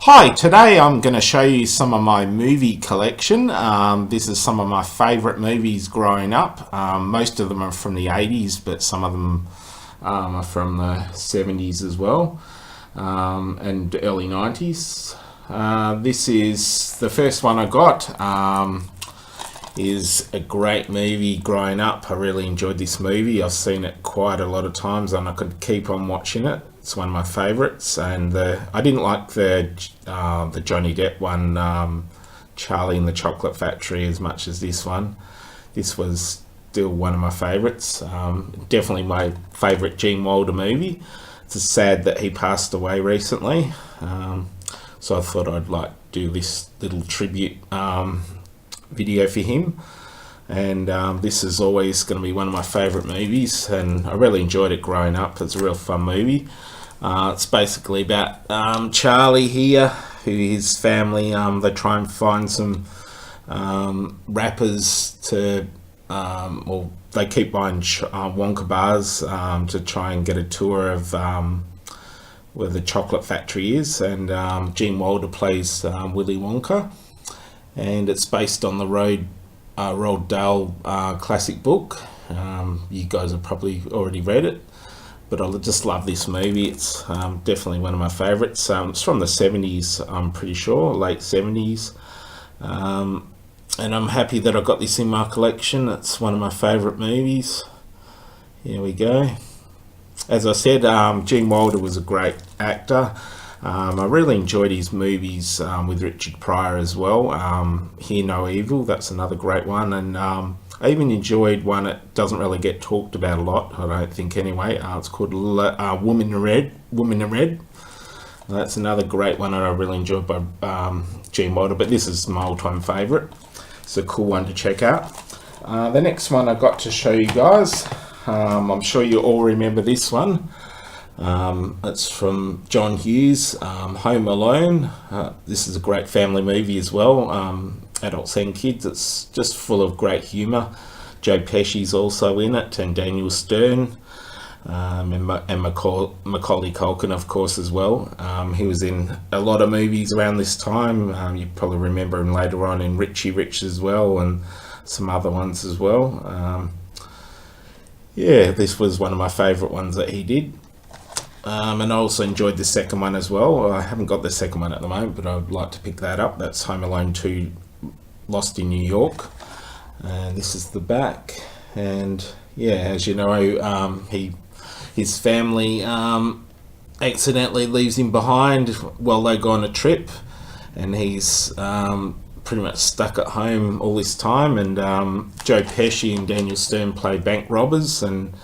Hi, today I'm going to show you some of my movie collection. This is some of my favourite movies growing up. Most of them are from the 80s, but some of them are from the 70s as well, and early 90s. This is the first one I got. Is a great movie growing up. I really enjoyed this movie. I've seen it quite a lot of times and I could keep on watching it. It's one of my favourites, and I didn't like the Johnny Depp one, Charlie and the Chocolate Factory, as much as this one. This was still one of my favourites. Definitely my favourite Gene Wilder movie. It's sad that he passed away recently, so I thought I'd like do this little tribute video for him. And this is always going to be one of my favourite movies, and I really enjoyed it growing up. It's a real fun movie. It's basically about Charlie here, who his family, they try and find some rappers to, well, they keep buying Wonka bars to try and get a tour of where the chocolate factory is, and Gene Wilder plays Willy Wonka, and it's based on the Roald Dahl classic book. You guys have probably already read it, but I just love this movie. It's definitely one of my favourites. It's from the 70s, I'm pretty sure, late 70s, and I'm happy that I got this in my collection. It's one of my favourite movies. Here we go. As I said, Gene Wilder was a great actor. I really enjoyed his movies with Richard Pryor as well. Hear No Evil, that's another great one, and I even enjoyed one that doesn't really get talked about a lot, I don't think anyway. It's called Woman in Red. That's another great one that I really enjoyed by Gene Wilder, but this is my all-time favourite. It's a cool one to check out. The next one I got to show you guys, I'm sure you all remember this one. It's from John Hughes, Home Alone. This is a great family movie as well, adults and kids. It's just full of great humour. Joe Pesci's also in it, and Daniel Stern, and Macaulay Culkin, of course, as well. He was in a lot of movies around this time. You probably remember him later on in Richie Rich as well, and some other ones as well. Yeah, this was one of my favourite ones that he did. And I also enjoyed the second one as well. I haven't got the second one at the moment, but I'd like to pick that up. That's Home Alone 2, Lost in New York. And this is the back. And yeah, as you know, his family accidentally leaves him behind while they go on a trip, and he's pretty much stuck at home all this time. And Joe Pesci and Daniel Stern play bank robbers, and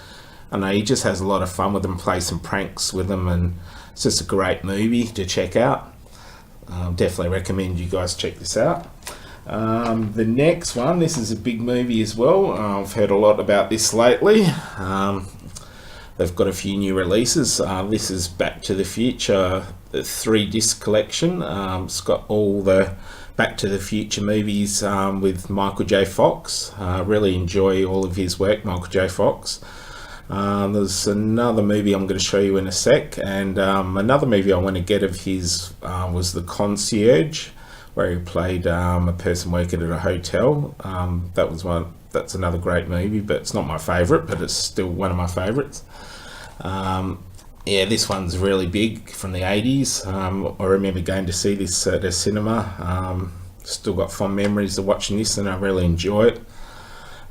I know he just has a lot of fun with them, play some pranks with them, and it's just a great movie to check out. Definitely recommend you guys check this out. The next one, this is a big movie as well. I've heard a lot about this lately. They've got a few new releases. This is Back to the Future, the 3-disc collection. It's got all the Back to the Future movies with Michael J. Fox. Really enjoy all of his work, Michael J. Fox. There's another movie I'm going to show you in a sec, and another movie I want to get of his was The Concierge, where he played a person working at a hotel. That's another great movie, but it's not my favourite, but it's still one of my favourites. Yeah, this one's really big, from the 80s. I remember going to see this at a cinema. Still got fond memories of watching this, and I really enjoy it.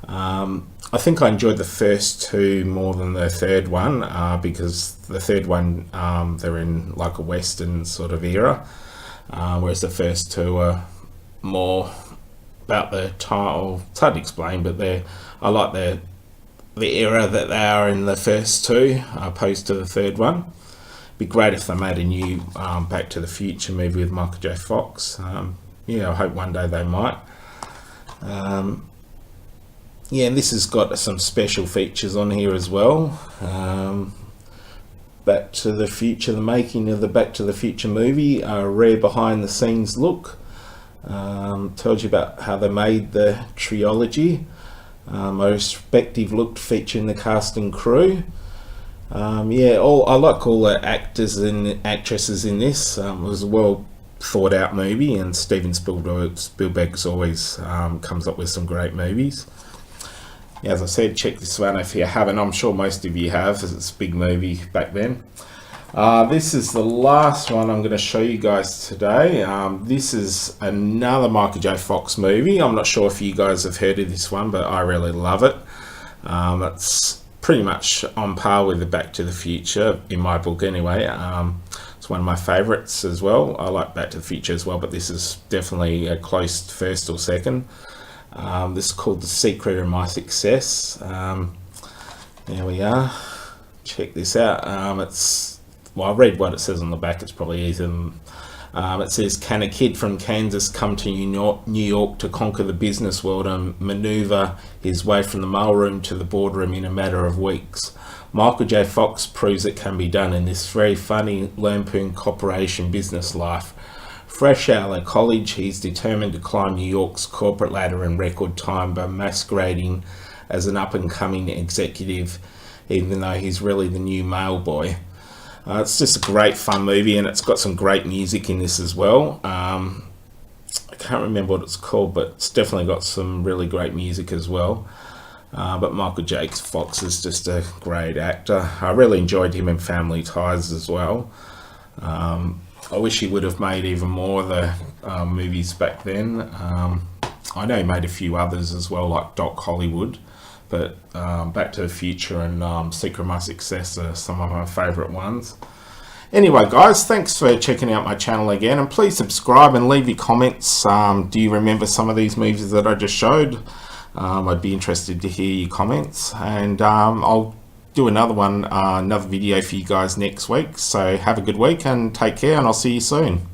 I think I enjoyed the first two more than the third one, because the third one, they're in like a Western sort of era, whereas the first two are more about the time. It's hard to explain, but I like the era that they are in the first two, opposed to the third one. Be great if they made a new Back to the Future movie with Michael J. Fox. Yeah, I hope one day they might. Yeah, and this has got some special features on here as well. Back to the Future, the making of the Back to the Future movie, a rare behind the scenes look. Tells you about how they made the trilogy. A respective look featuring the cast and crew. Yeah, I like all the actors and actresses in this. It was well thought out movie, and Steven Spielberg's always comes up with some great movies. As I said, check this one if you haven't. I'm sure most of you have, as it's a big movie back then. This is the last one I'm going to show you guys today. This is another Michael J. Fox movie. I'm not sure if you guys have heard of this one, but I really love it. It's pretty much on par with the Back to the Future, in my book anyway. It's one of my favourites as well. I like Back to the Future as well, but this is definitely a close first or second. This is called The Secret of My Success. There we are. Check this out. I'll read what it says on the back. It's probably easier than... It says, can a kid from Kansas come to New York to conquer the business world and maneuver his way from the mailroom to the boardroom in a matter of weeks? Michael J. Fox proves it can be done in this very funny Lampoon corporation business life. Fresh out of college, he's determined to climb New York's corporate ladder in record time by masquerading as an up-and-coming executive, even though he's really the new mail boy. It's just a great fun movie, and it's got some great music in this as well. I can't remember what it's called, but it's definitely got some really great music as well. But Michael J. Fox is just a great actor. I really enjoyed him in Family Ties as well. I wish he would have made even more of the movies back then. I know he made a few others as well, like Doc Hollywood, but Back to the Future and Secret of My Success are some of my favourite ones. Anyway, guys, thanks for checking out my channel again, and please subscribe and leave your comments. Do you remember some of these movies that I just showed? I'd be interested to hear your comments, and I'll do another video for you guys next week. So have a good week and take care, and I'll see you soon.